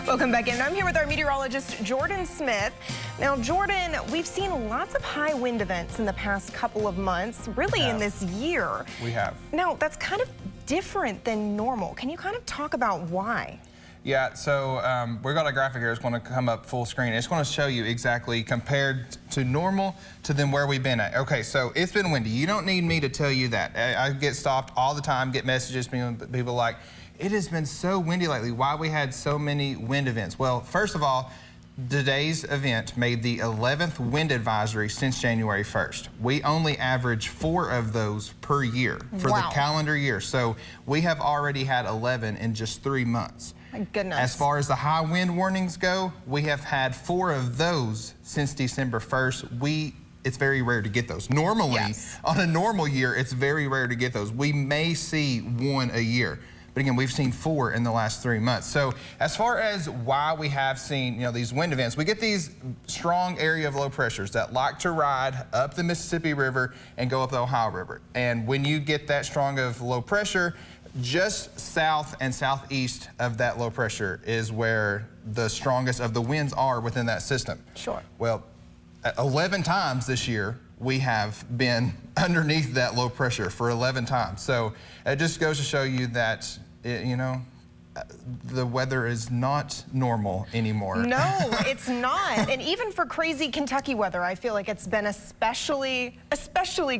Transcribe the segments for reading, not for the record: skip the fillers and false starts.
Welcome back in. I'm here with our meteorologist, Jordan Smith. Now, Jordan, we've seen lots of high wind events in the past couple of months, really in this year. We have. Now, that's kind of different than normal. Can you kind of talk about why? Yeah, so we've got a graphic here. It's going to come up full screen. It's going to show you exactly compared to normal to then where we've been at. Okay, so it's been windy. You don't need me to tell you that. I get stopped all the time, get messages from people like, it has been so windy lately. Why we had so many wind events? Well, first of all, today's event made the 11th wind advisory since January 1st. We only average 4 of those per year for the calendar year. So we have already had 11 in just 3 months. My goodness. As far as the high wind warnings go, we have had 4 of those since December 1st. It's very rare to get those. Normally, on a normal year, it's very rare to get those. We may see 1 a year. But again, we've seen 4 in the last 3 months. So as far as why we have seen, these wind events, we get these strong area of low pressures that like to ride up the Mississippi River and go up the Ohio River. And when you get that strong of low pressure, just south and southeast of that low pressure is where the strongest of the winds are within that system. Sure. Well, 11 times this year, we have been underneath that low pressure for 11 times. So it just goes to show you that, the weather is not normal anymore. No, it's not. And even for crazy Kentucky weather, I feel like it's been especially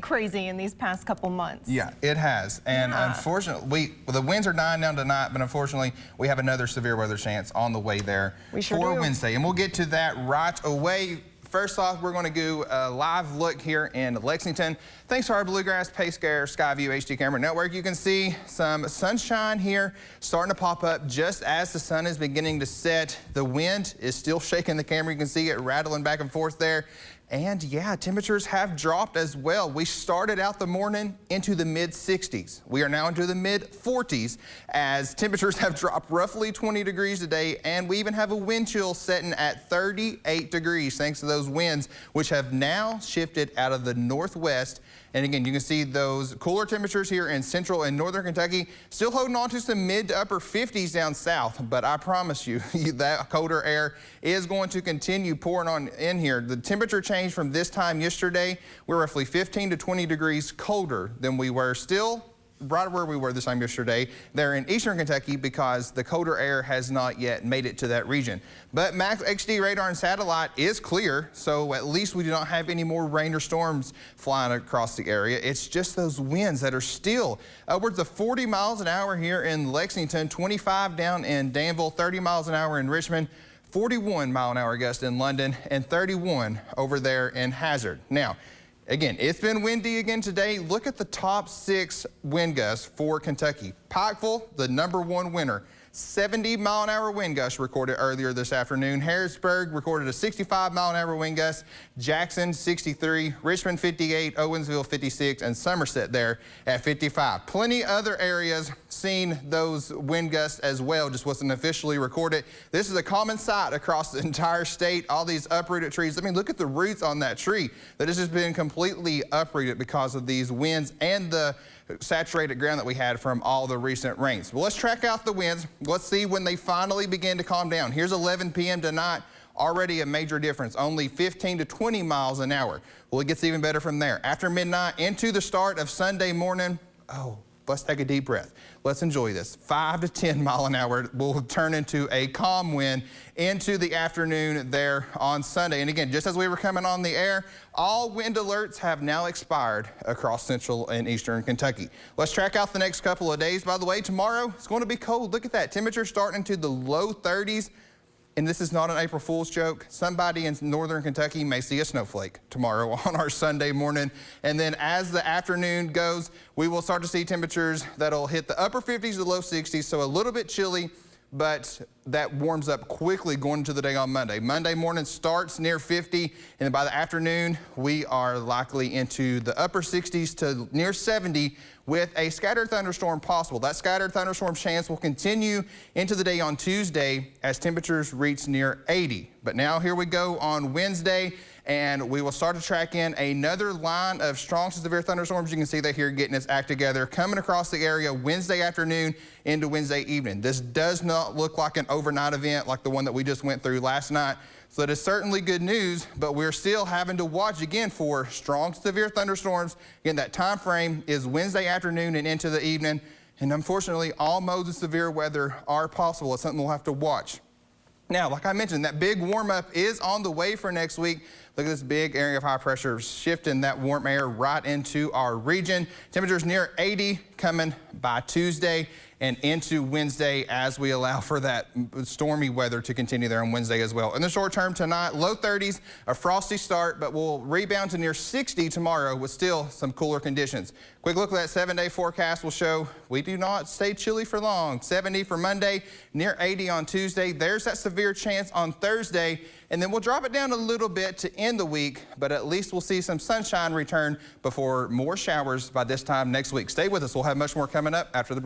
crazy in these past couple months. Yeah, it has. And unfortunately, the winds are dying down tonight, but unfortunately, we have another severe weather chance on the way there for Wednesday. And we'll get to that right away. First off, we're going to do a live look here in Lexington. Thanks to our Bluegrass PayScare Skyview HD camera network, you can see some sunshine here starting to pop up just as the sun is beginning to set. The wind is still shaking the camera. You can see it rattling back and forth there. And yeah, temperatures have dropped as well. We started out the morning into the mid-60s. We are now into the mid-40s as temperatures have dropped roughly 20 degrees today, and we even have a wind chill setting at 38 degrees thanks to those winds, which have now shifted out of the northwest. And again, you can see those cooler temperatures here in central and northern Kentucky, still holding on to some mid to upper 50s down south. But I promise you, that colder air is going to continue pouring on in here. The temperature change from this time yesterday, we're roughly 15 to 20 degrees colder than we were, still right where we were this time yesterday there in eastern Kentucky, because the colder air has not yet made it to that region. But Max HD radar and satellite is clear, so at least we do not have any more rain or storms flying across the area. It's just those winds that are still upwards of 40 miles an hour here in Lexington, 25 down in Danville, 30 miles an hour in Richmond, 41 mile an hour gust in London, and 31 over there in Hazard. Now, again, it's been windy again today. Look at the top 6 wind gusts for Kentucky. Pikeville, the #1 winner. 70 mile an hour wind gust recorded earlier this afternoon. Harrisburg recorded a 65 mile an hour wind gust. Jackson 63, Richmond 58, Owensville 56, and Somerset there at 55. Plenty other areas seen those wind gusts as well, just wasn't officially recorded. This is a common sight across the entire state. All these uprooted trees. I mean, look at the roots on that tree that has just been completely uprooted because of these winds and the saturated ground that we had from all the recent rains. Well, let's track out the winds. Let's see when they finally begin to calm down. Here's 11 p.m. tonight. Already a major difference, only 15 to 20 miles an hour. Well, it gets even better from there. After midnight into the start of Sunday morning, let's take a deep breath. Let's enjoy this. 5 to 10 mile an hour will turn into a calm wind into the afternoon there on Sunday. And again, just as we were coming on the air, all wind alerts have now expired across central and eastern Kentucky. Let's track out the next couple of days. By the way, tomorrow it's going to be cold. Look at that. Temperature starting into the low 30s. And this is not an April Fool's joke. Somebody in northern Kentucky may see a snowflake tomorrow on our Sunday morning. And then as the afternoon goes, we will start to see temperatures that'll hit the upper 50s to low 60s, so a little bit chilly, but that warms up quickly going into the day on Monday. Monday morning starts near 50, and then by the afternoon, we are likely into the upper 60s to near 70 with a scattered thunderstorm possible. That scattered thunderstorm chance will continue into the day on Tuesday as temperatures reach near 80. But now here we go on Wednesday, and we will start to track in another line of strong to severe thunderstorms. You can see that here getting its act together, coming across the area Wednesday afternoon into Wednesday evening. This does not look like an overnight event like the one that we just went through last night. So that is certainly good news, but we're still having to watch again for strong severe thunderstorms. Again, that time frame is Wednesday afternoon and into the evening. And unfortunately, all modes of severe weather are possible. It's something we'll have to watch. Now, like I mentioned, that big warm up is on the way for next week. Look at this big area of high pressure shifting that warm air right into our region. Temperatures near 80 coming by Tuesday and into Wednesday as we allow for that stormy weather to continue there on Wednesday as well. In the short term tonight, low 30s, a frosty start, but we'll rebound to near 60 tomorrow with still some cooler conditions. Quick look at that 7-day forecast will show we do not stay chilly for long. 70 for Monday, near 80 on Tuesday. There's that severe chance on Thursday, and then we'll drop it down a little bit to end the week, but at least we'll see some sunshine return before more showers by this time next week. Stay with us. We'll have much more coming up after the break.